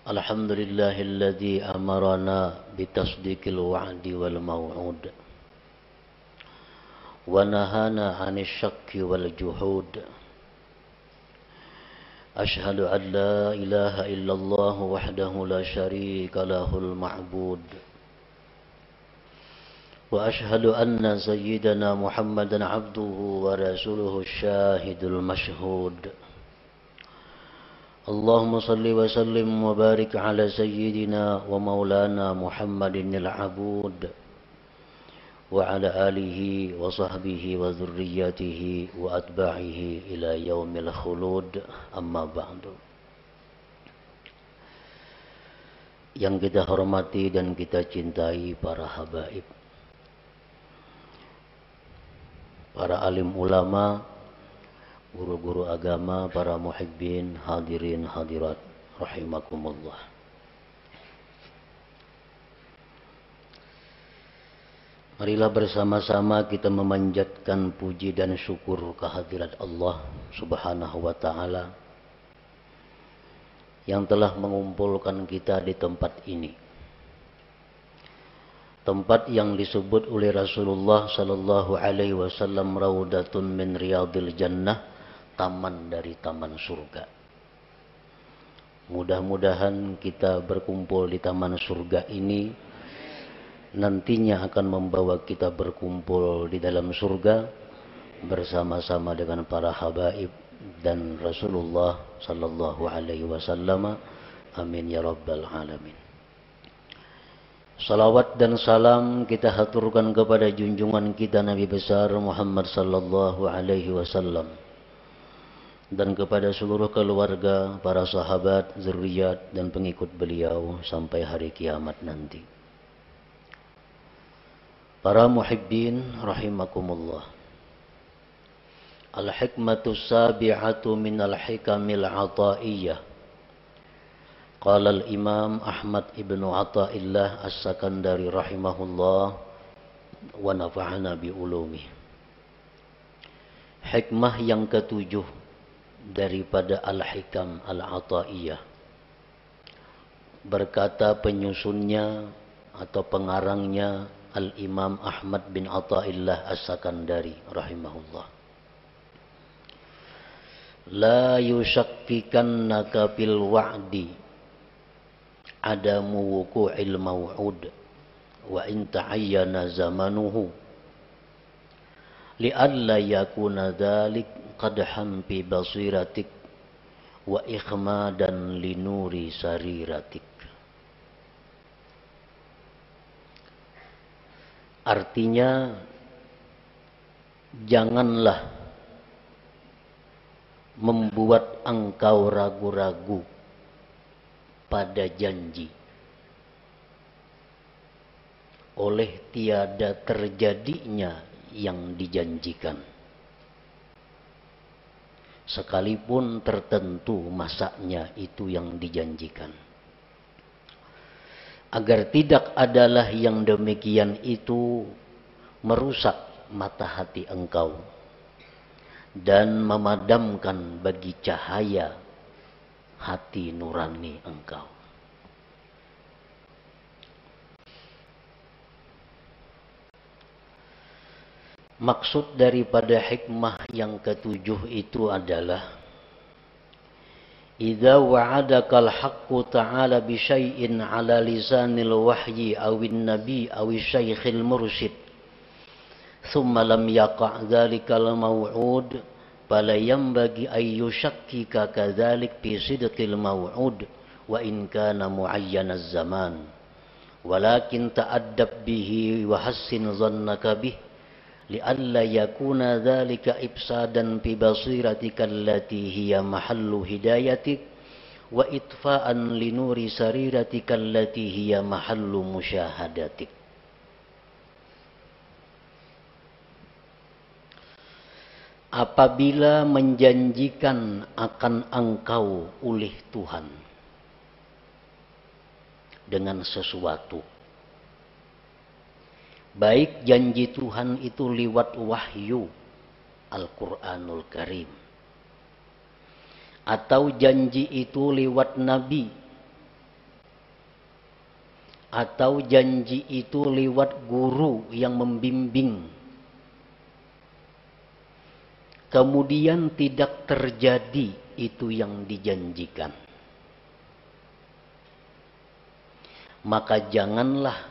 الحمد لله الذي أمرنا بتصديق الوعد والموعود ونهانا عن الشك والجحود. أشهد أن لا إله إلا الله وحده لا شريك له المعبود، وأشهد أن سيدنا محمدا عبده ورسوله الشاهد المشهود. اللهم صل وسلم وبارك على سيدنا ومولانا محمد العبود وعلى آله وصحبه وذريته وأتباعه إلى يوم الخلود. أما بعد. Yang kita hormati dan kita cintai para habaib, para alim ulama, guru-guru agama, para muhibbin, hadirin hadirat rahimakumullah. Marilah bersama-sama kita memanjatkan puji dan syukur kehadirat Allah Subhanahu wa taala yang telah mengumpulkan kita di tempat ini. Tempat yang disebut oleh Rasulullah sallallahu alaihi wasallam raudatun min riyadil jannah, taman dari taman surga. Mudah-mudahan kita berkumpul di taman surga ini nantinya akan membawa kita berkumpul di dalam surga bersama-sama dengan para habaib dan Rasulullah sallallahu alaihi wasallam. Amin ya rabbal alamin. Salawat dan salam kita haturkan kepada junjungan kita Nabi besar Muhammad sallallahu alaihi wasallam dan kepada seluruh keluarga, para sahabat, zuriat dan pengikut beliau sampai hari kiamat nanti. Para muhibbin rahimakumullah. Al-hikmatu sabi'atu min al-hikamil ataiyah. Qala al-imam Ahmad ibnu Athaillah as-Sakandari rahimahullah wa nafa'ana bi ulumih. Hikmah yang ketujuh daripada al-hikam al-ataiyah. Berkata penyusunnya atau pengarangnya Al-Imam Ahmad bin Athaillah as-Sakandari rahimahullah. La yushakkikannaka fil wa'di adamu wuqu'il maw'ud wa in ta'ayyana zamanuhu li'alla yakuna dhalik qadham fi basiratik wa ikhmadan linuri sariratik. Artinya, janganlah membuat engkau ragu-ragu pada janji oleh tiada terjadinya yang dijanjikan, sekalipun tertentu masanya itu yang dijanjikan. Agar tidak adalah yang demikian itu merusak mata hati engkau dan memadamkan bagi cahaya hati nurani engkau. Maksud daripada hikmah yang ketujuh itu adalah idza wa'adakal haqqu ta'ala bi syai'in 'ala lisanil wahyi awin nabi awi syaikhil mursyid thumma lam yaqa' dzalikal maw'ud fala yanbaghi ay yushakkika kadzalik fi sidqil maw'ud wa in kana mu'ayyanaz zaman walakin ta'addab bihi wa hassin dhannaka bih li'alla yakuna dzalika ifsadan fi basiratika allati hiya mahallu hidayatik wa itfa'an li nuri sariratika allati hiya mahallu musyahadatik. Apabila menjanjikan akan engkau oleh Tuhan dengan sesuatu, baik janji Tuhan itu lewat wahyu Al-Quranul Karim atau janji itu lewat Nabi atau janji itu lewat guru yang membimbing, kemudian tidak terjadi itu yang dijanjikan, maka janganlah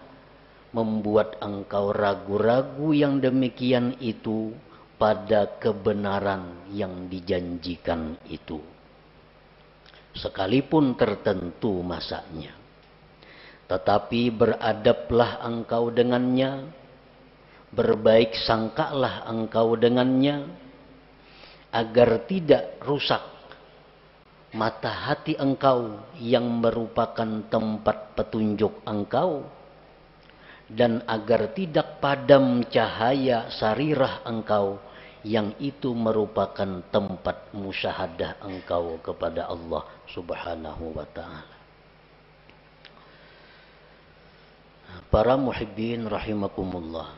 membuat engkau ragu-ragu yang demikian itu pada kebenaran yang dijanjikan itu, sekalipun tertentu masanya. Tetapi beradablah engkau dengannya, berbaik sangkalah engkau dengannya, agar tidak rusak mata hati engkau yang merupakan tempat petunjuk engkau, dan agar tidak padam cahaya sarirah engkau yang itu merupakan tempat musyahadah engkau kepada Allah Subhanahu wa ta'ala. Para muhibbin rahimakumullah,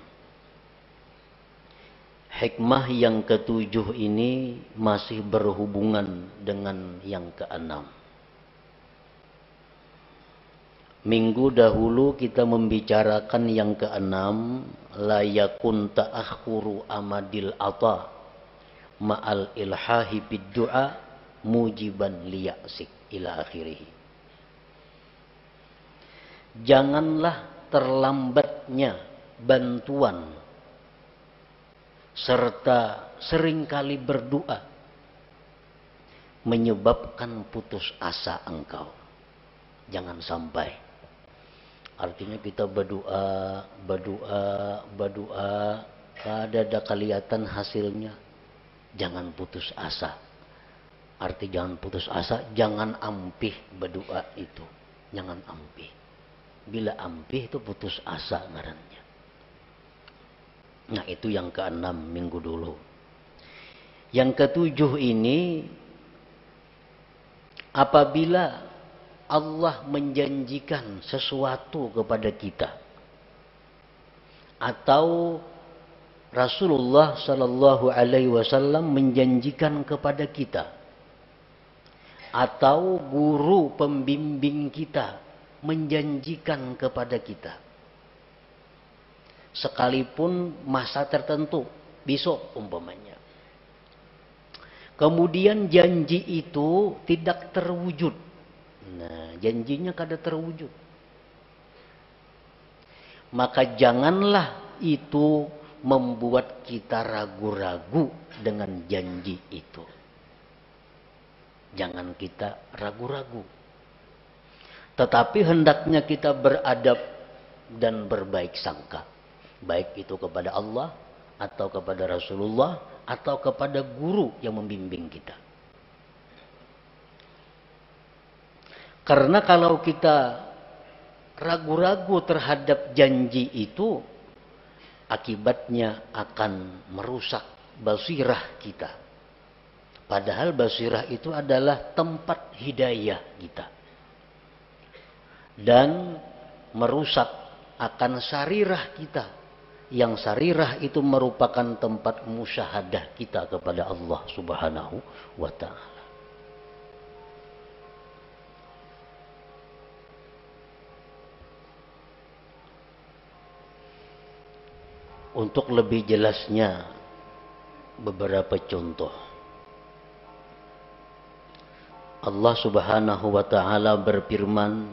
hikmah yang ketujuh ini masih berhubungan dengan yang keenam. Minggu dahulu kita membicarakan yang keenam, la yakun ta'akhuru amadil ata ma'al ilhahi bid du'a mujiban liya'sik ila akhirih. Janganlah terlambatnya bantuan serta seringkali berdoa menyebabkan putus asa engkau. Jangan sampai. Artinya kita berdoa, ada kelihatan hasilnya. Jangan putus asa. Arti jangan putus asa, jangan ampih berdoa itu. Jangan ampih. Bila ampih itu putus asa ngarannya. Nah, itu yang keenam minggu dulu. Yang ketujuh ini, apabila Allah menjanjikan sesuatu kepada kita, atau Rasulullah Sallallahu Alaihi Wasallam menjanjikan kepada kita, atau guru pembimbing kita menjanjikan kepada kita, sekalipun masa tertentu, besok umpamanya, kemudian janji itu tidak terwujud. Nah, janjinya kada terwujud, maka janganlah itu membuat kita ragu-ragu dengan janji itu. Jangan kita ragu-ragu, tetapi hendaknya kita beradab dan berbaik sangka, baik itu kepada Allah atau kepada Rasulullah atau kepada guru yang membimbing kita. Karena kalau kita ragu-ragu terhadap janji itu, akibatnya akan merusak basirah kita. Padahal basirah itu adalah tempat hidayah kita. Dan merusak akan sarirah kita, yang sarirah itu merupakan tempat musyahadah kita kepada Allah Subhanahu wa ta'ala. Untuk lebih jelasnya, beberapa contoh. Allah Subhanahu wa ta'ala berfirman,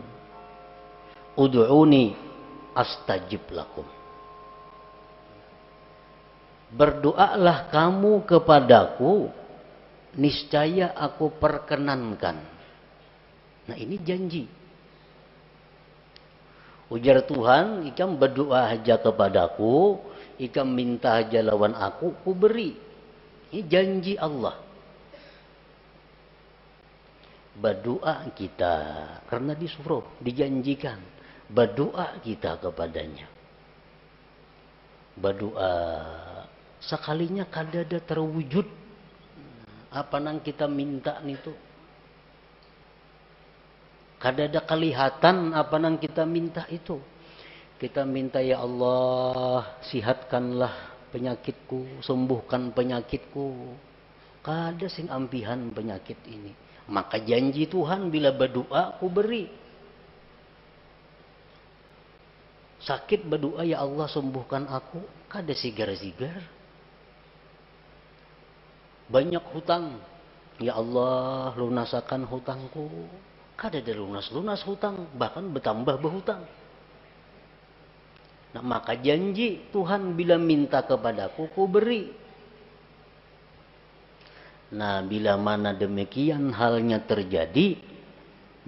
Ud'uni astajib lakum. Berdoalah kamu kepadaku, niscaya aku perkenankan. Nah, ini janji. Ujar Tuhan, ikam berdoa aja kepadaku, ikam minta aja lawan aku beri. Ini janji Allah. Berdoa kita, karena disuruh, dijanjikan. Berdoa kita kepadanya. Berdoa sekalinya kadada terwujud apa nang kita minta itu. Kadada kelihatan apa nang kita minta itu. Kita minta, ya Allah, sihatkanlah penyakitku, sembuhkan penyakitku. Kada sing ampihan penyakit ini. Maka janji Tuhan bila berdoa ku beri. Sakit berdoa, ya Allah sembuhkan aku, kada sigar-sigar. Banyak hutang, ya Allah lunasakan hutangku, kada ada lunas hutang, bahkan bertambah berhutang. Nah, maka janji Tuhan, bila minta kepadaku, ku beri. Nah, bila mana demikian halnya terjadi,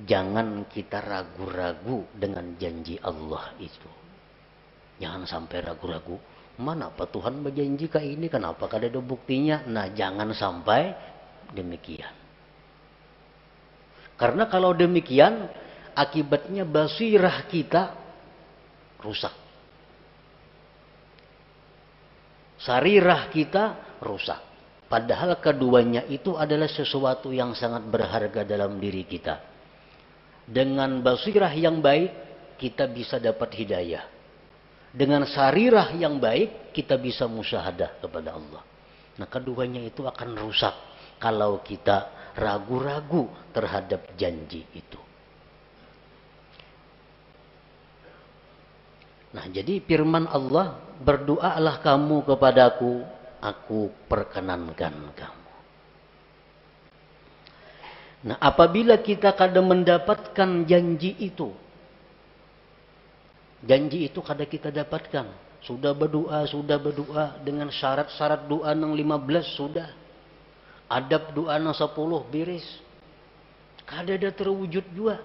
jangan kita ragu-ragu dengan janji Allah itu. Jangan sampai ragu-ragu. Mana apa Tuhan berjanji kayak ini, kenapa kada ada buktinya? Nah, jangan sampai demikian. Karena kalau demikian, akibatnya basirah kita rusak. Sarirah kita rusak. Padahal keduanya itu adalah sesuatu yang sangat berharga dalam diri kita. Dengan basirah yang baik, kita bisa dapat hidayah. Dengan sarirah yang baik, kita bisa musyahadah kepada Allah. Nah, keduanya itu akan rusak kalau kita ragu-ragu terhadap janji itu. Nah, jadi firman Allah, berdoalah kamu kepadaku, aku perkenankan kamu. Nah, apabila kita kadang mendapatkan janji itu kada kita dapatkan. Sudah berdoa dengan syarat-syarat doa nang 15 sudah. Adab doa nang 10 beres. Kada ada terwujud juga.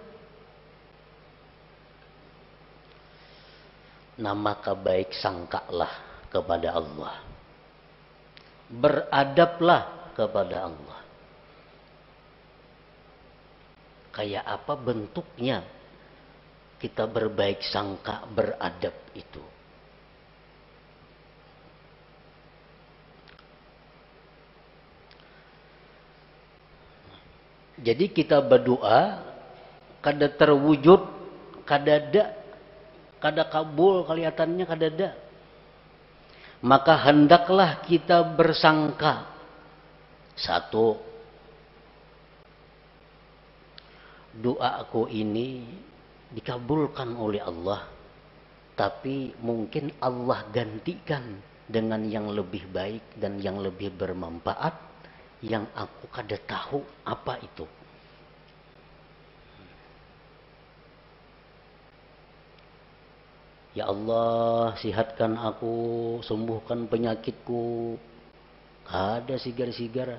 Nah, maka baik sangkalah kepada Allah. Beradablah kepada Allah. Kayak apa bentuknya kita berbaik sangka, beradab itu? Jadi kita berdoa, kada terwujud, kada kabul kelihatannya, kada ada. Maka hendaklah kita bersangka. Satu, doaku ini dikabulkan oleh Allah, tapi mungkin Allah gantikan dengan yang lebih baik dan yang lebih bermanfaat yang aku kada tahu apa itu. Ya Allah, sihatkan aku, sembuhkan penyakitku. Ada sigar-sigar,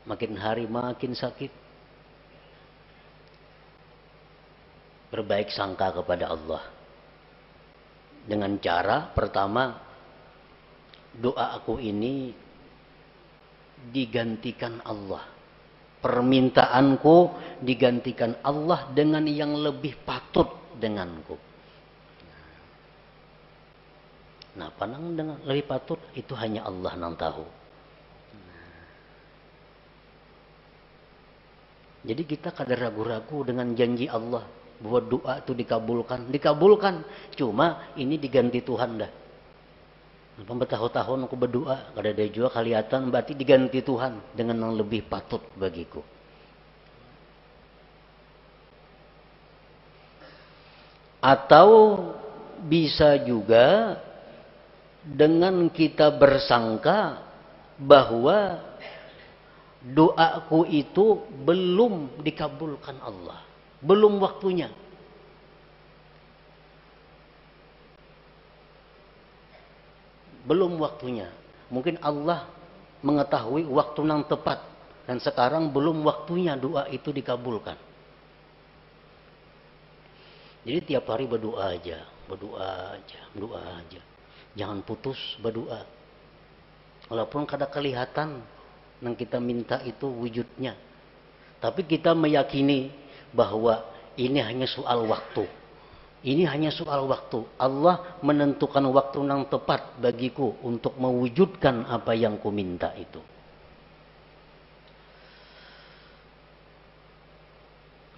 makin hari makin sakit. Berbaik sangka kepada Allah dengan cara pertama, doa aku ini digantikan Allah, permintaanku digantikan Allah dengan yang lebih patut denganku. Nah, panang dengan lebih patut itu hanya Allah yang tahu. Jadi kita kada ragu-ragu dengan janji Allah bahwa doa itu dikabulkan. Cuma ini diganti Tuhan dah. Bertahun-tahun aku berdoa, kada ada juga kelihatan, berarti diganti Tuhan dengan yang lebih patut bagiku. Atau bisa juga dengan kita bersangka bahwa doaku itu belum dikabulkan Allah, belum waktunya. Belum waktunya. Mungkin Allah mengetahui waktu yang tepat dan sekarang belum waktunya doa itu dikabulkan. Jadi tiap hari berdoa aja. Jangan putus berdoa. Walaupun kada kelihatan yang kita minta itu wujudnya. Tapi kita meyakini bahwa ini hanya soal waktu. Ini hanya soal waktu. Allah menentukan waktu yang tepat bagiku untuk mewujudkan apa yang ku minta itu.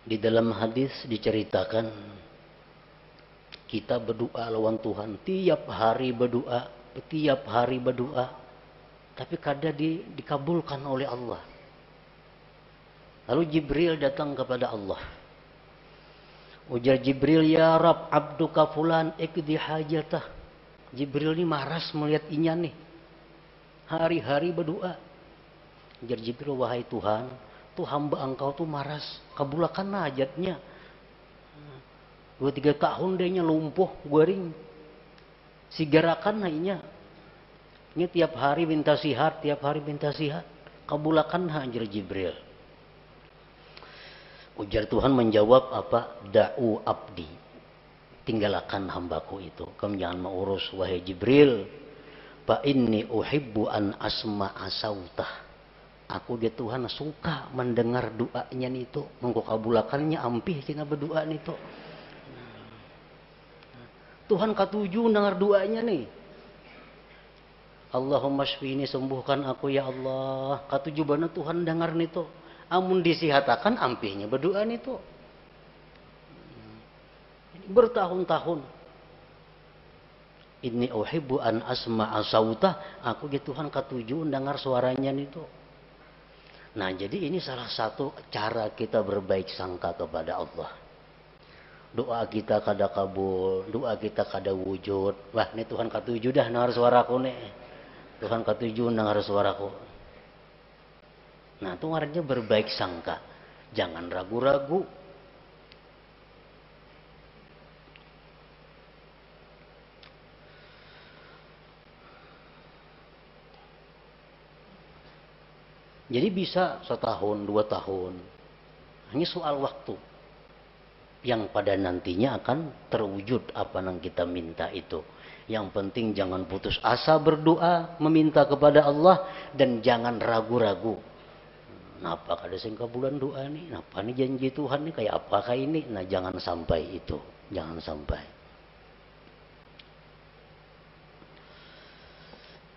Di dalam hadis diceritakan kita berdoa lawan Tuhan, tiap hari berdoa, tapi kadang dikabulkan oleh Allah. Lalu Jibril datang kepada Allah Ujar Jibril, ya Rab, abduka fulan ikdi hajatah. Jibril ini maras melihat inya nih. Hari-hari berdoa. Ujar Jibril, wahai Tuhan, tuh hamba engkau tuh maras, kabulkan hajatnya. 2-3 tahun dehnya lumpuh, guring. Sigarakan hanya. Ini tiap hari minta sihat, tiap hari minta sihat. Kabulkan hajar Jibril. Ujar Tuhan menjawab apa? Da'u abdi. Tinggalkan hambaku itu. Kamu jangan mengurus wahai Jibril. Fa inni uhibbu an asma'a sautah. Aku dia Tuhan suka mendengar doanya itu. Mengkabulakannya ampih cina berdoa itu. Tuhan katuju dengar doanya nih. Allahumma shfini, sembuhkan aku ya Allah. Katuju bana Tuhan dengar nito. Amun disihatakan ampihnya berdoa nito. Bertahun-tahun. Inni uhibbu an asma'a sautah. Aku ya Tuhan katuju dengar suaranya nito. Nah, jadi ini salah satu cara kita berbaik sangka kepada Allah. Doa kita kada kabul, doa kita kada wujud. Wah, ini Tuhan katuju dah dengar suaraku nih. Tuhan katuju dengar suaraku. Nah, itu artinya berbaik sangka. Jangan ragu-ragu. Jadi bisa 1 tahun, 2 tahun. Hanya soal waktu. Yang pada nantinya akan terwujud apa yang kita minta itu. Yang penting jangan putus asa berdoa, meminta kepada Allah, dan jangan ragu-ragu. Napa kada sing kabulan doa nih? Napa nih janji Tuhan nih kayak apakah ini? Nah, jangan sampai itu. Jangan sampai.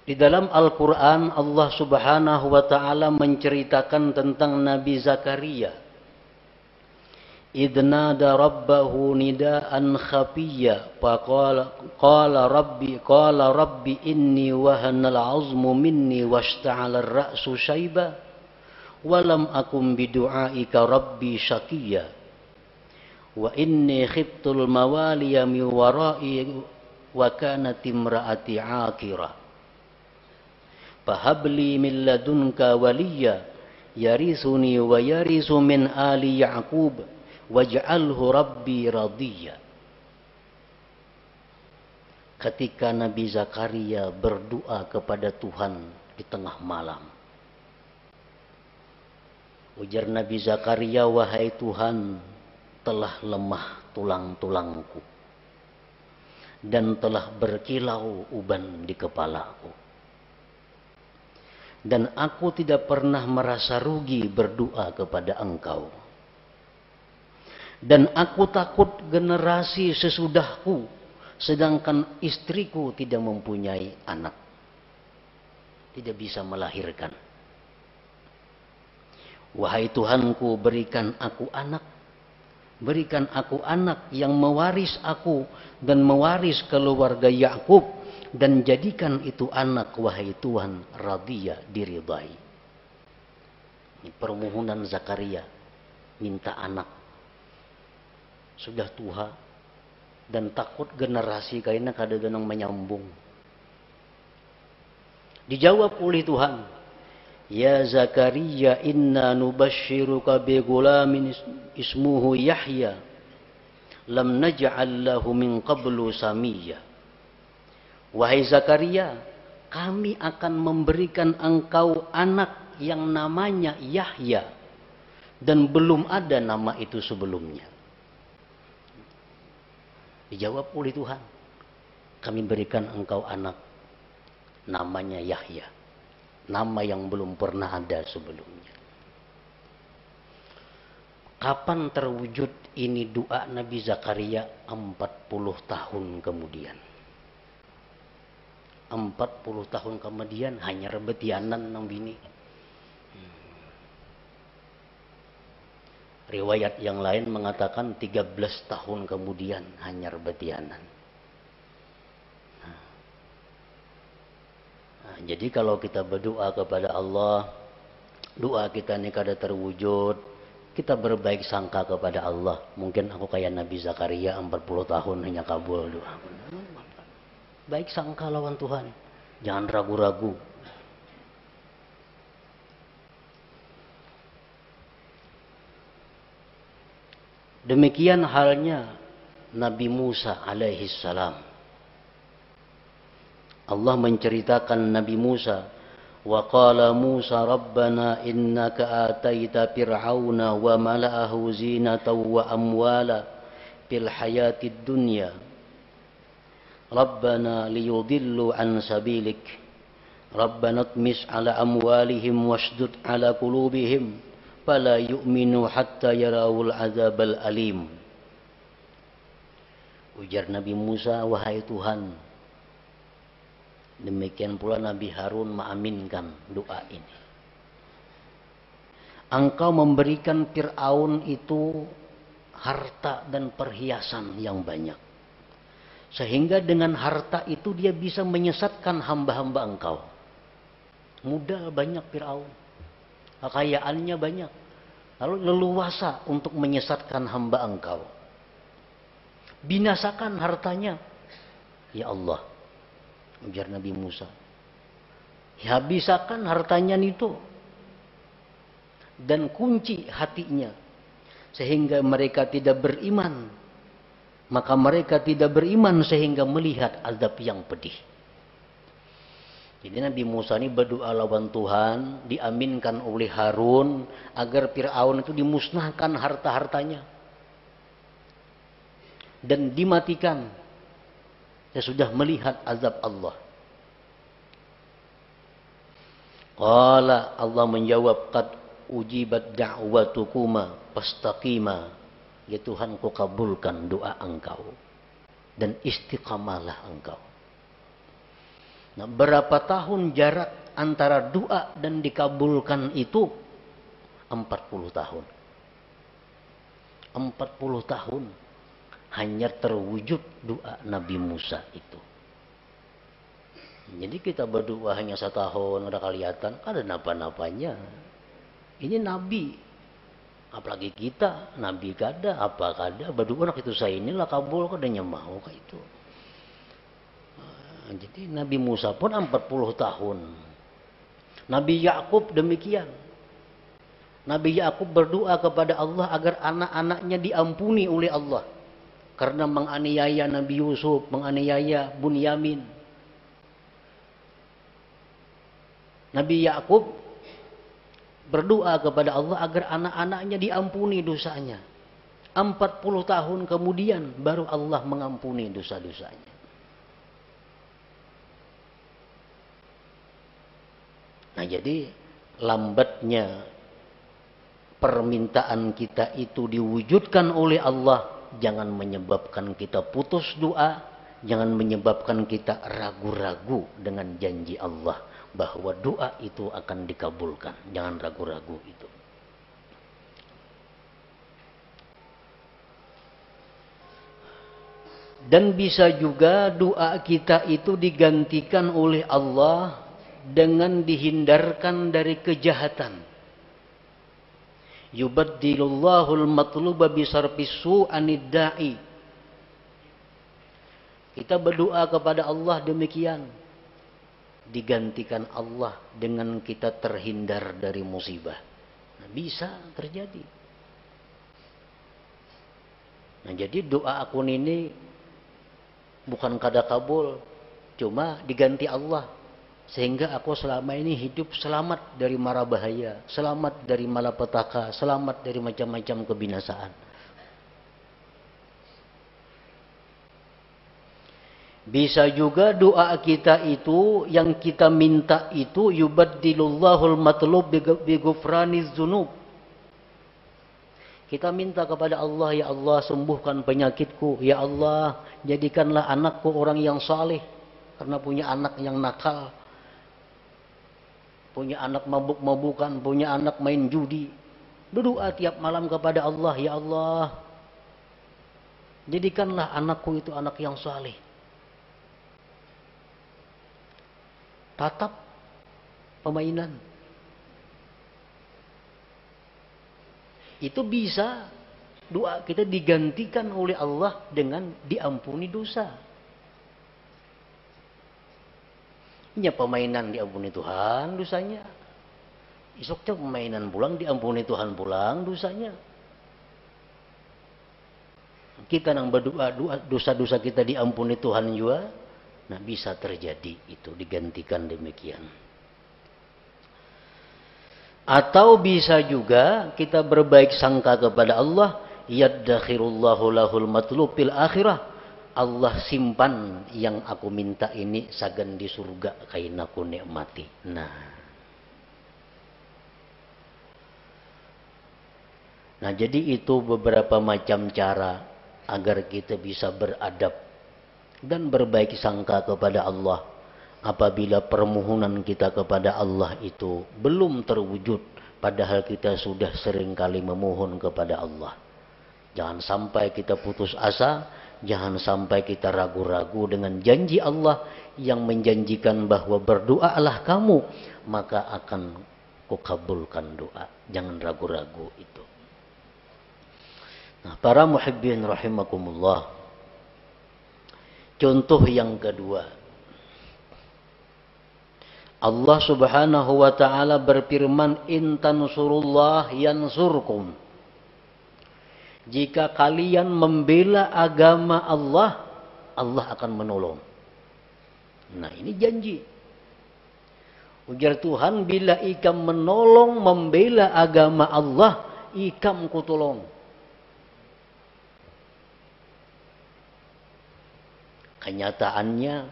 Di dalam Al-Quran Allah subhanahu wa ta'ala menceritakan tentang Nabi Zakaria. Idnada rabbahu nidaan khafiyya qala rabbi inni wahanal azmu minni washta'ala ar-ra'su shayba walam akum bidu'aika rabbi syaqiyya wa inni khiftul mawaliya min wara'i wa kanat imra'ati 'aqira fahabli min ladunka waliyya yarisuni wa yarisu min ali ya'qub waj'alhu rabbi radiyya. Ketika Nabi Zakaria berdoa kepada Tuhan di tengah malam, ujar Nabi Zakaria, wahai Tuhan, telah lemah tulang-tulangku dan telah berkilau uban di kepalaku, dan aku tidak pernah merasa rugi berdoa kepada Engkau. Dan aku takut generasi sesudahku, sedangkan istriku tidak mempunyai anak, tidak bisa melahirkan. Wahai Tuhanku, berikan aku anak yang mewaris aku dan mewaris keluarga Yakub, dan jadikan itu anak, wahai Tuhan, radiyah, diridai. Ini permohonan Zakaria, minta anak. Sudah tua dan takut generasi kayaknya kada genang menyambung. Dijawab oleh Tuhan, ya Zakaria, inna nubashiruka bi gulamin ismuhu Yahya lam naj'al lahu min qablu samiyya. Wahai Zakaria, kami akan memberikan engkau anak yang namanya Yahya, dan belum ada nama itu sebelumnya. Dijawab oleh Tuhan, kami berikan engkau anak namanya Yahya, nama yang belum pernah ada sebelumnya. Kapan terwujud ini doa Nabi Zakaria? 40 tahun kemudian. 40 tahun kemudian hanya rebetianan nang bini. Riwayat yang lain mengatakan 13 tahun kemudian hanya rebetianan. Nah, jadi kalau kita berdoa kepada Allah, doa kita ini kada terwujud, Kita berbaik sangka kepada Allah. Mungkin aku kayak Nabi Zakaria 40 tahun hanya kabul doa. Baik sangka lawan Tuhan. Jangan ragu-ragu. Demikian halnya Nabi Musa alaihi salam. Allah menceritakan Nabi Musa, wa qala Musa rabbana innaka ataita fir'auna wa mala'ahu zinatan wa amwala fil hayatid dunya rabbana liyudillu an sabilik rabbana tmis ala amwalihim washdud ala qulubihim fala yu'minu hatta yarawul azabal alim. Ujar Nabi Musa, wahai Tuhan. Demikian pula Nabi Harun mengaminkan doa ini. Engkau memberikan Fir'aun itu harta dan perhiasan yang banyak. Sehingga dengan harta itu dia bisa menyesatkan hamba-hamba engkau. Modal banyak Fir'aun. Kekayaannya banyak. Lalu leluasa untuk menyesatkan hamba engkau. Binasakan hartanya. Ya Allah. Ujar Nabi Musa. Habiskan hartanya itu. Dan kunci hatinya. Sehingga mereka tidak beriman. Maka mereka tidak beriman sehingga melihat azab yang pedih. Jadi Nabi Musa ini berdoa lawan Tuhan. Diaminkan oleh Harun. Agar Fir'aun itu dimusnahkan harta-hartanya. Dan dimatikan. Dia sudah melihat azab Allah. Qala Allah menjawab, qad ujibat da'watukuma fastaqima. Ya Tuhan, ku kabulkan doa engkau dan istiqamalah engkau. Nah, berapa tahun jarak antara doa dan dikabulkan itu? 40 tahun. 40 tahun hanya terwujud doa Nabi Musa itu. Jadi kita berdoa hanya 1 tahun, udah kelihatan, ada napa-napanya. Ini Nabi. Apalagi kita, Nabi kada, apa kada, berdoa nak itu saya inilah kabul, kadanya mau kayak itu. Jadi Nabi Musa pun 40 tahun. Nabi Yakub demikian. Nabi Yakub berdoa kepada Allah agar anak-anaknya diampuni oleh Allah. Karena menganiaya Nabi Yusuf, menganiaya Bunyamin. Nabi Yakub berdoa kepada Allah agar anak-anaknya diampuni dosanya. 40 tahun kemudian baru Allah mengampuni dosa-dosanya. Nah, jadi lambatnya permintaan kita itu diwujudkan oleh Allah jangan menyebabkan kita putus doa, jangan menyebabkan kita ragu-ragu dengan janji Allah bahwa doa itu akan dikabulkan. Jangan ragu-ragu itu. Dan bisa juga doa kita itu digantikan oleh Allah dengan dihindarkan dari kejahatan. Yubaddilullahu al-matluba bisarfis su'anid da'i. Kita berdoa kepada Allah demikian. Digantikan Allah dengan kita terhindar dari musibah. Nah, bisa terjadi. Nah, jadi doa akun ini bukan kada kabul, cuma diganti Allah. Sehingga aku selama ini hidup selamat dari mara bahaya, selamat dari malapetaka, selamat dari macam-macam kebinasaan. Bisa juga doa kita itu, yang kita minta itu, yubaddilullahu al-matlub bi ghufraniz dzunub. Kita minta kepada Allah, ya Allah sembuhkan penyakitku, ya Allah jadikanlah anakku orang yang saleh, karena punya anak yang nakal, punya anak mabuk-mabukan, punya anak main judi. Berdoa tiap malam kepada Allah, ya Allah jadikanlah anakku itu anak yang saleh. Tatap pemainan. Itu bisa doa kita digantikan oleh Allah dengan diampuni dosa. Ini permainan diampuni Tuhan dosanya. Esoknya permainan pulang diampuni Tuhan pulang dosanya. Kita nang berdoa dosa-dosa kita diampuni Tuhan juga. Nah bisa terjadi itu digantikan demikian. Atau bisa juga kita berbaik sangka kepada Allah. Yaddakhirullahu lahul matlub fil akhirah. Allah simpan yang aku minta ini sagan di surga kain aku nikmati. Nah jadi itu beberapa macam cara agar kita bisa beradab dan berbaik sangka kepada Allah apabila permohonan kita kepada Allah itu belum terwujud padahal kita sudah seringkali memohon kepada Allah. Jangan sampai kita putus asa. Jangan sampai kita ragu-ragu dengan janji Allah yang menjanjikan bahwa berdoalah kamu maka akan kukabulkan doa. Jangan ragu-ragu itu. Nah, para muhibbin rahimakumullah. Contoh yang kedua. Allah Subhanahu wa taala berfirman, "In tansurullah yansurkum." Jika kalian membela agama Allah, Allah akan menolong. Nah ini janji. Ujar Tuhan, bila ikam menolong membela agama Allah, ikam kutolong. Kenyataannya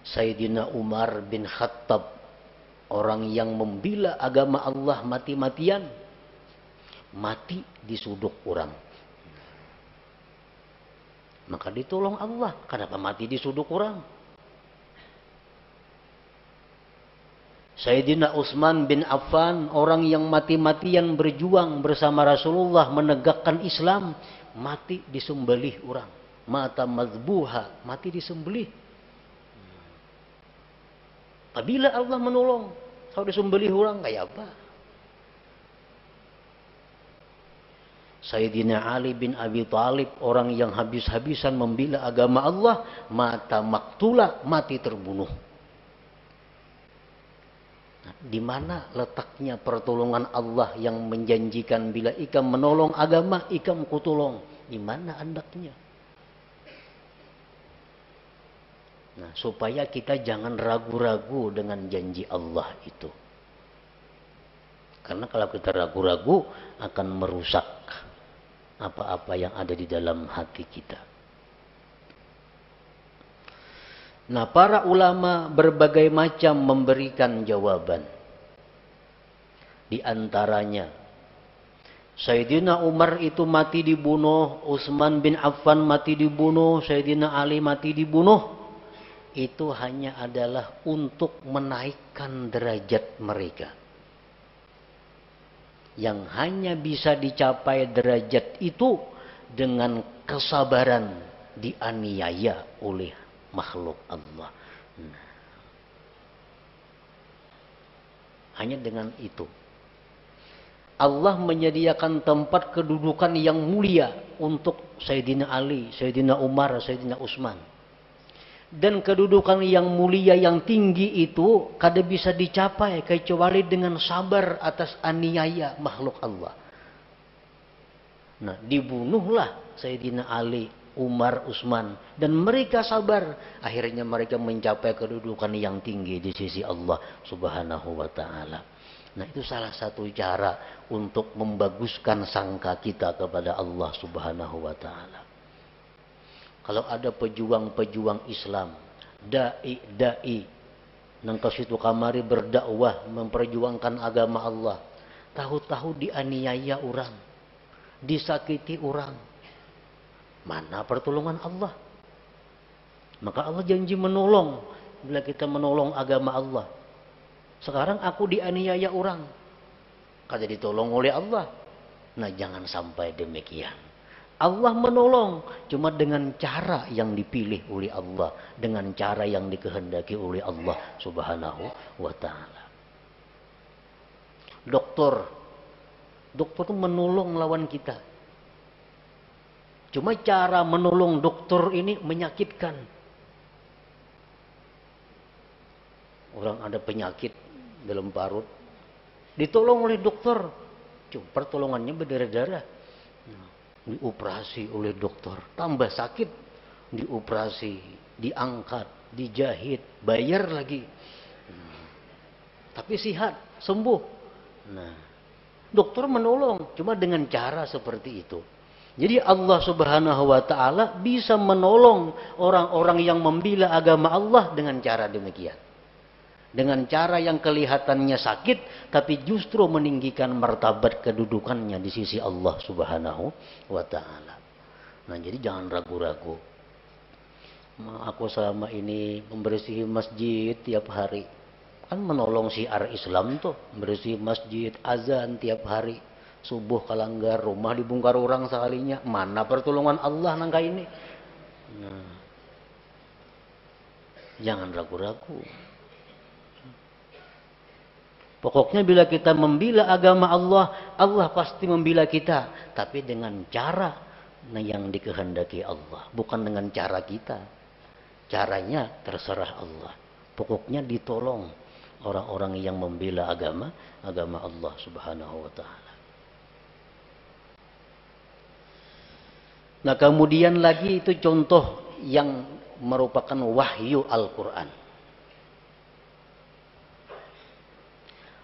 Sayyidina Umar bin Khattab, orang yang membela agama Allah mati-matian, mati disuduk orang. Maka ditolong Allah. Kenapa mati disuduk orang? Sayyidina Utsman bin Affan, orang yang mati-matian berjuang bersama Rasulullah menegakkan Islam, mati disembelih orang. Mata mazbuha, mati disembelih. Apabila Allah menolong, kalau disembelih orang kayak apa? Sayyidina Ali bin Abi Thalib, orang yang habis-habisan membela agama Allah, mata maktula, mati terbunuh. Nah, di mana letaknya pertolongan Allah yang menjanjikan bila ikam menolong agama, ikam kutolong? Di mana andaknya? Nah, supaya kita jangan ragu-ragu dengan janji Allah itu. Karena kalau kita ragu-ragu akan merusak apa-apa yang ada di dalam hati kita. Nah, para ulama berbagai macam memberikan jawaban. Di antaranya, Sayyidina Umar itu mati dibunuh, Utsman bin Affan mati dibunuh, Sayyidina Ali mati dibunuh. Itu hanya adalah untuk menaikkan derajat mereka. Yang hanya bisa dicapai derajat itu dengan kesabaran dianiaya oleh makhluk Allah. Nah, hanya dengan itu. Allah menyediakan tempat kedudukan yang mulia untuk Sayyidina Ali, Sayyidina Umar, Sayyidina Utsman. Dan kedudukan yang mulia yang tinggi itu kada bisa dicapai kecuali dengan sabar atas aniaya makhluk Allah. Nah, dibunuhlah Sayyidina Ali, Umar, Utsman, dan mereka sabar. Akhirnya mereka mencapai kedudukan yang tinggi di sisi Allah Subhanahu wa taala. Nah, itu salah satu cara untuk membaguskan sangka kita kepada Allah Subhanahu wa taala. Kalau ada pejuang-pejuang Islam, dai-dai nang kasitu kamari berdakwah memperjuangkan agama Allah, tahu-tahu dianiaya orang, disakiti orang, mana pertolongan Allah? Maka Allah janji menolong bila kita menolong agama Allah. Sekarang aku dianiaya orang, kada ditolong oleh Allah. Nah, jangan sampai demikian. Allah menolong cuma dengan cara yang dipilih oleh Allah, dengan cara yang dikehendaki oleh Allah Subhanahu wa taala. Dokter Dokter itu menolong lawan kita. Cuma cara menolong dokter ini menyakitkan. Orang ada penyakit dalam parut, ditolong oleh dokter. Cuma pertolongannya berdarah-darah. Dioperasi oleh dokter, tambah sakit. Dioperasi, diangkat, dijahit, bayar lagi. Tapi sehat, sembuh. Nah, dokter menolong, cuma dengan cara seperti itu. Jadi Allah Subhanahu wa Ta'ala bisa menolong orang-orang yang membela agama Allah dengan cara demikian. Dengan cara yang kelihatannya sakit, tapi justru meninggikan martabat kedudukannya di sisi Allah Subhanahu wa Ta'ala. Nah, jadi jangan ragu-ragu. Aku selama ini membersihi masjid tiap hari. Kan menolong syiar Islam tuh, membersihi masjid, azan tiap hari. Subuh kalanggar, rumah dibongkar orang sekalinya. Mana pertolongan Allah nangka ini? Nah, jangan ragu-ragu. Pokoknya bila kita membela agama Allah, Allah pasti membela kita. Tapi dengan cara yang dikehendaki Allah. Bukan dengan cara kita. Caranya terserah Allah. Pokoknya ditolong orang-orang yang membela agama Allah Subhanahu wa Ta'ala. Nah, kemudian lagi itu contoh yang merupakan wahyu Al-Quran.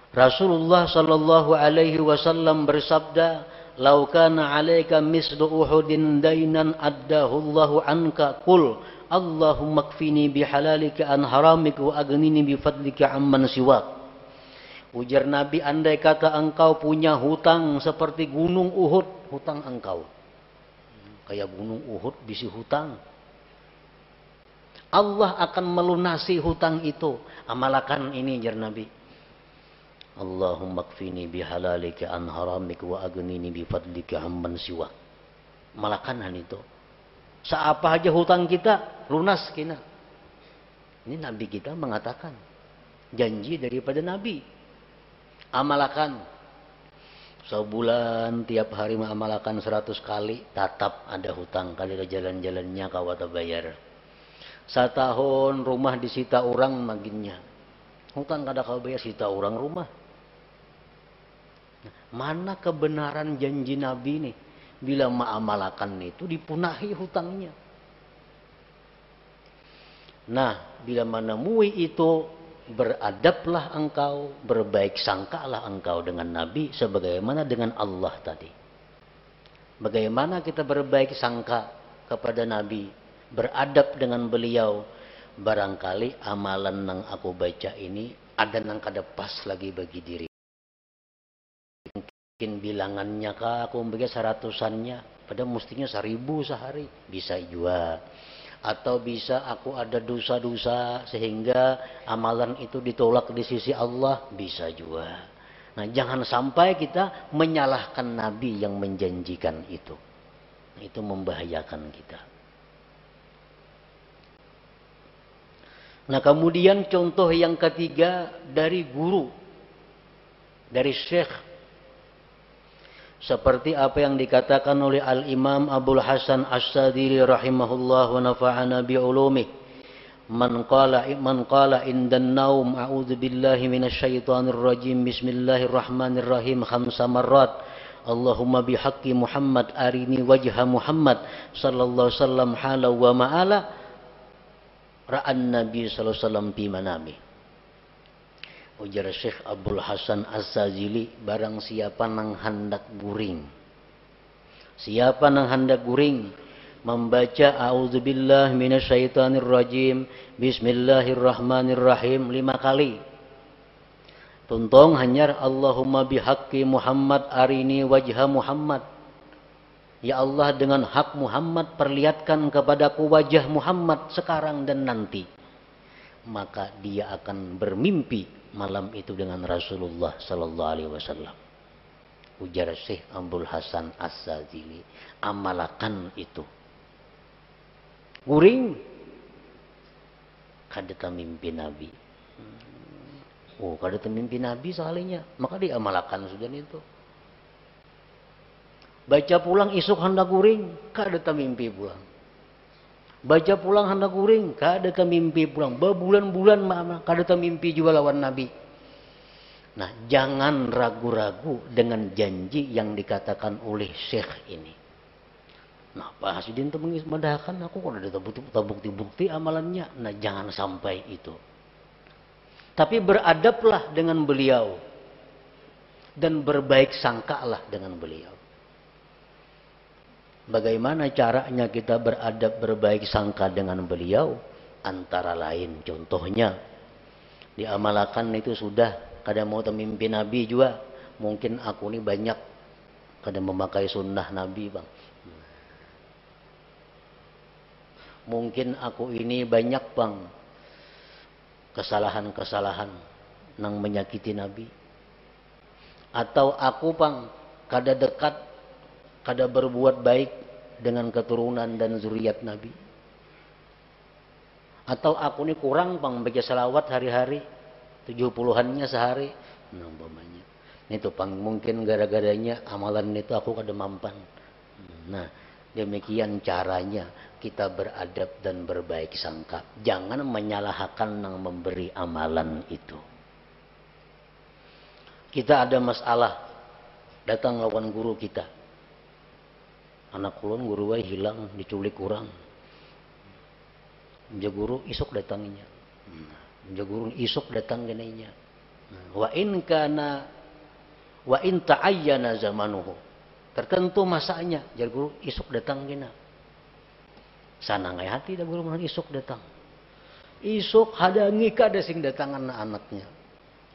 Rasulullah sallallahu alaihi wasallam bersabda, "Lau kana 'alaika mislu Uhudin dainan addahu Allahu anka, qul Allahumma kfini bihalalika an haramika wa aghnini bifadlika amman siwak." Ujar Nabi, andai kata engkau punya hutang seperti gunung Uhud, hutang engkau. Kayak gunung Uhud bisi hutang. Allah akan melunasi hutang itu. Amalkan ini, ujar Nabi. Allahumma kfini bihalalika an haramika wa aghnini bifadlika amman siwak. Malakanan itu. Seapa aja hutang kita, lunas kita. Ini Nabi kita mengatakan. Janji daripada Nabi. Amalkan. Sebulan tiap hari mengamalkan 100 kali, tetap ada hutang. Kali ada jalan-jalannya kawata bayar. Setahun rumah disita orang maginnya. Hutang kada kau bayar, sita orang rumah. Mana kebenaran janji Nabi nih? Bila mengamalkan itu dipunahi hutangnya. Nah, bila menemui itu, beradablah engkau, berbaik sangkalah engkau dengan Nabi sebagaimana dengan Allah tadi. Bagaimana kita berbaik sangka kepada Nabi, beradab dengan beliau, barangkali amalan yang aku baca ini ada yang kada pas lagi bagi diri. Mungkin bilangannya kah aku membaca 100-annya, padahal mestinya 1000 sehari, bisa juga. Atau bisa aku ada dosa-dosa sehingga amalan itu ditolak di sisi Allah, bisa juga. Nah, jangan sampai kita menyalahkan Nabi yang menjanjikan itu. Nah, itu membahayakan kita. Nah, kemudian contoh yang ketiga dari guru, dari syekh. Seperti apa yang dikatakan oleh Al-Imam Abul Hasan As-Sadili rahimahullah wa nafa'ana bi'ulumih. Man qala indan naum a'udzu billahi minasyaitonir rajim bismillahirrahmanirrahim 5 marrat. Allahumma bihaqqi Muhammad arini wajha Muhammad sallallahu alaihi wasallam hala wa ma'ala ra'an Nabi sallallahu alaihi wasallam fi manami. Ujar Syekh Abdul Hasan Az-Zazili, barang siapa nang hendak guring. Siapa nang hendak guring membaca a'udzubillahi minasyaitonirrajim bismillahirrahmanirrahim 5 kali. Tuntong hanyar Allahumma bihaqqi Muhammad arini wajha Muhammad. Ya Allah, dengan hak Muhammad perlihatkan kepadaku wajah Muhammad sekarang dan nanti. Maka dia akan bermimpi malam itu dengan Rasulullah sallallahu alaihi wasallam. Ujar Syekh Abdul Hasan As-Sazili, amalkan itu. Guring kada mimpi Nabi. Oh, kada mimpi Nabi sekalinya, maka diamalkan sudah itu. Baca pulang isuk hendak kuring, kada mimpi pulang. Baca pulang hendak kuring, kada mimpi pulang. Berbulan-bulan kada mimpi juga lawan Nabi. Nah, jangan ragu-ragu dengan janji yang dikatakan oleh Syekh ini. Nah, Pak Hasidin itu mendahkan aku kalau ada bukti-bukti amalannya. Nah, jangan sampai itu. Tapi beradablah dengan beliau dan berbaik sangkalah dengan beliau. Bagaimana caranya kita beradab berbaik sangka dengan beliau? Antara lain contohnya diamalkan itu sudah kada mau mimpi Nabi juga. Mungkin aku ini banyak kada memakai sunnah Nabi, Bang. Mungkin aku ini banyak, Bang, kesalahan-kesalahan nang menyakiti Nabi. Atau aku, Bang, kada dekat, kada berbuat baik dengan keturunan dan zuriat Nabi. Atau aku ini kurang, Bang, baca salawat hari-hari 70-annya sehari. Nah, umpamanya itu, Bang, mungkin gara-garanya amalan itu aku kada mampan. Nah, demikian caranya kita beradab dan berbaik sangka. Jangan menyalahkan yang memberi amalan itu. Kita ada masalah, datang lawan guru kita. Anak kulon guru wae hilang, diculik kurang. Menja guru isuk datangnya. Menja guru isuk datang genainya. Wa in ta'ayyana zamanuhu. Tertentu masanya, jar guru isuk datang gina. Sana ngai hati dah guru mana isuk datang. Isuk hadangi kada sing datangan anaknya.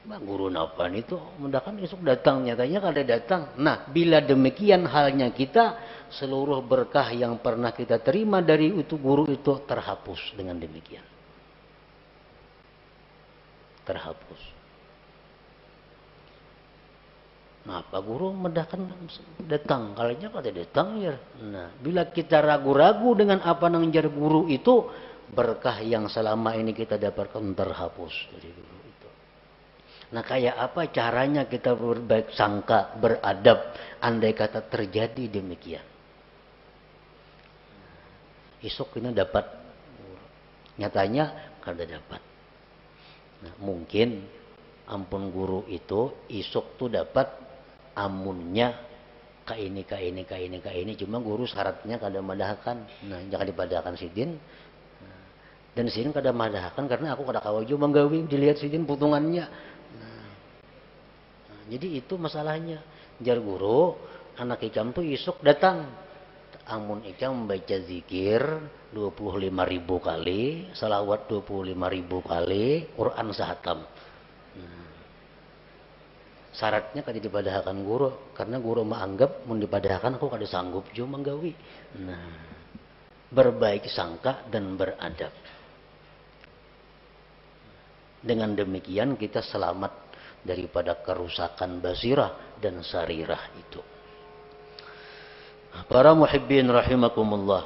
Bang guru napa itu mendakan isuk datang, nyatanya kada datang. Nah, bila demikian halnya kita, seluruh berkah yang pernah kita terima dari itu guru itu terhapus dengan demikian. Terhapus. Nah, Pak Guru mendahkan datang, kalanya kada datang ya. Nah, bila kita ragu-ragu dengan apa nang jar guru itu, berkah yang selama ini kita dapatkan terhapus dari guru itu. Nah, kayak apa caranya kita berbaik sangka, beradab, andai kata terjadi demikian. Isuk ini dapat, nyatanya kada dapat. Nah, mungkin ampun guru itu isuk tuh dapat amunnya ka ini cuma guru syaratnya kada madahkan. Nah, jangan dipadahkan sidin. Dan sidin kada madahkan karena aku kada kawajo manggawi dilihat sidin putungannya. Nah, jadi itu masalahnya. Jar guru, anak ikam tuh isuk datang. Amun ikam membaca zikir 25.000 kali, salawat 25.000 kali, Quran sahatam. Syaratnya kada dipadahkan guru karena guru menganggap mun dipadahkan aku kada sanggup jo manggawi. Nah, berbaik sangka dan beradab. Dengan demikian kita selamat daripada kerusakan basirah dan sarirah itu. Para muhibbin rahimakumullah.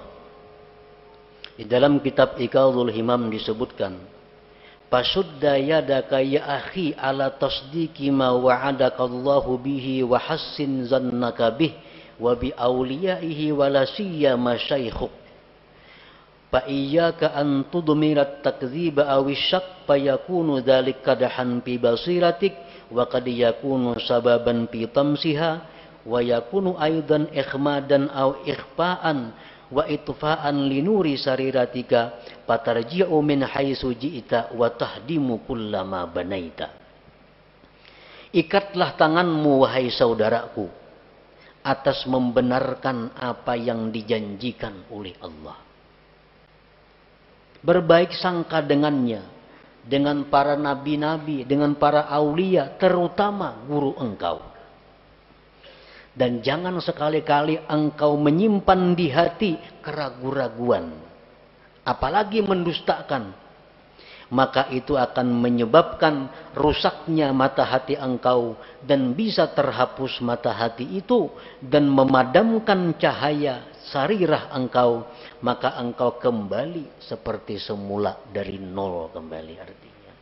Di dalam kitab Iqadhul Himam disebutkan, Pasudda yadaka ya akhi ala tasdiki ma wa'adaka Allahu bihi wa hassin zannaka bih wa bi awliyaihi wa la siyama syaikhuk. Fa iyyaka an tudmira at-takdziba aw asy-syak fa yakunu dzalika kadahan fi basiratik wa qad yakunu sababan fi tamsiha wa yakunu aidan ikhmadan aw ikhfa'an wa itfa'an linuri sariratika patarji'u min haitsu ji'ta wa tahdimu kullama banaita. Ikatlah tanganmu wahai saudaraku atas membenarkan apa yang dijanjikan oleh Allah. Berbaik sangka dengannya, dengan para nabi-nabi, dengan para aulia, terutama guru engkau. Dan jangan sekali-kali engkau menyimpan di hati keraguan-raguan, apalagi mendustakan. Maka itu akan menyebabkan rusaknya mata hati engkau dan bisa terhapus mata hati itu dan memadamkan cahaya sarirah engkau. Maka engkau kembali seperti semula dari nol kembali artinya.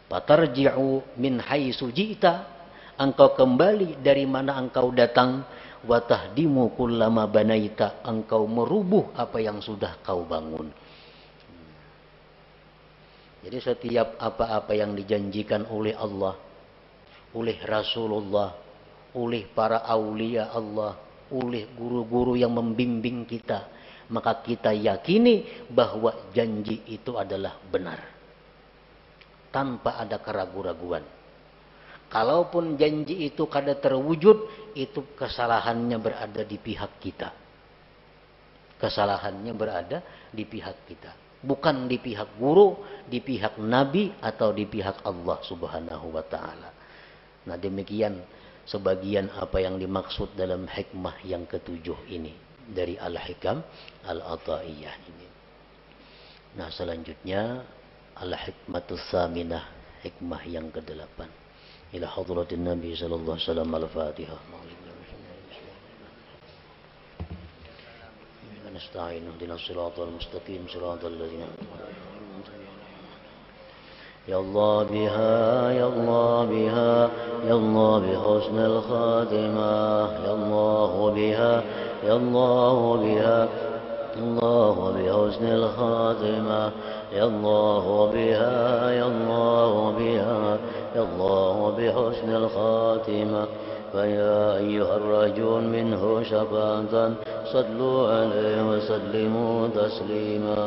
Patarji'u min haitsu ji'ta. Engkau kembali dari mana engkau datang, wa tahdimu kullama banaita, engkau merubuh apa yang sudah kau bangun. Jadi setiap apa-apa yang dijanjikan oleh Allah, oleh Rasulullah, oleh para aulia Allah, oleh guru-guru yang membimbing kita, maka kita yakini bahwa janji itu adalah benar, tanpa ada keraguan-raguan. Kalaupun janji itu kada terwujud, itu kesalahannya berada di pihak kita. Kesalahannya berada di pihak kita. Bukan di pihak guru, di pihak Nabi, atau di pihak Allah Subhanahu wa ta'ala. Nah demikian sebagian apa yang dimaksud dalam hikmah yang ketujuh ini. Dari Al-Hikam Al-Ataiyah ini. Nah selanjutnya Al-Hikmatus Saminah, hikmah yang ke-8. إلى حضرة النبي صلى الله عليه وسلم الفاتحة نستعين اهدنا الصراط المستقيم صراط الذين يا الله بها يا الله بها يا الله بحسن الخاتمة يا الله بها يا الله بها الله بحسن الخاتمة يا الله بها يا الله بها يا الله بحسن الخاتمة فيا أيها الرجل منه شفاعة صلوا عليه وسلموا تسليما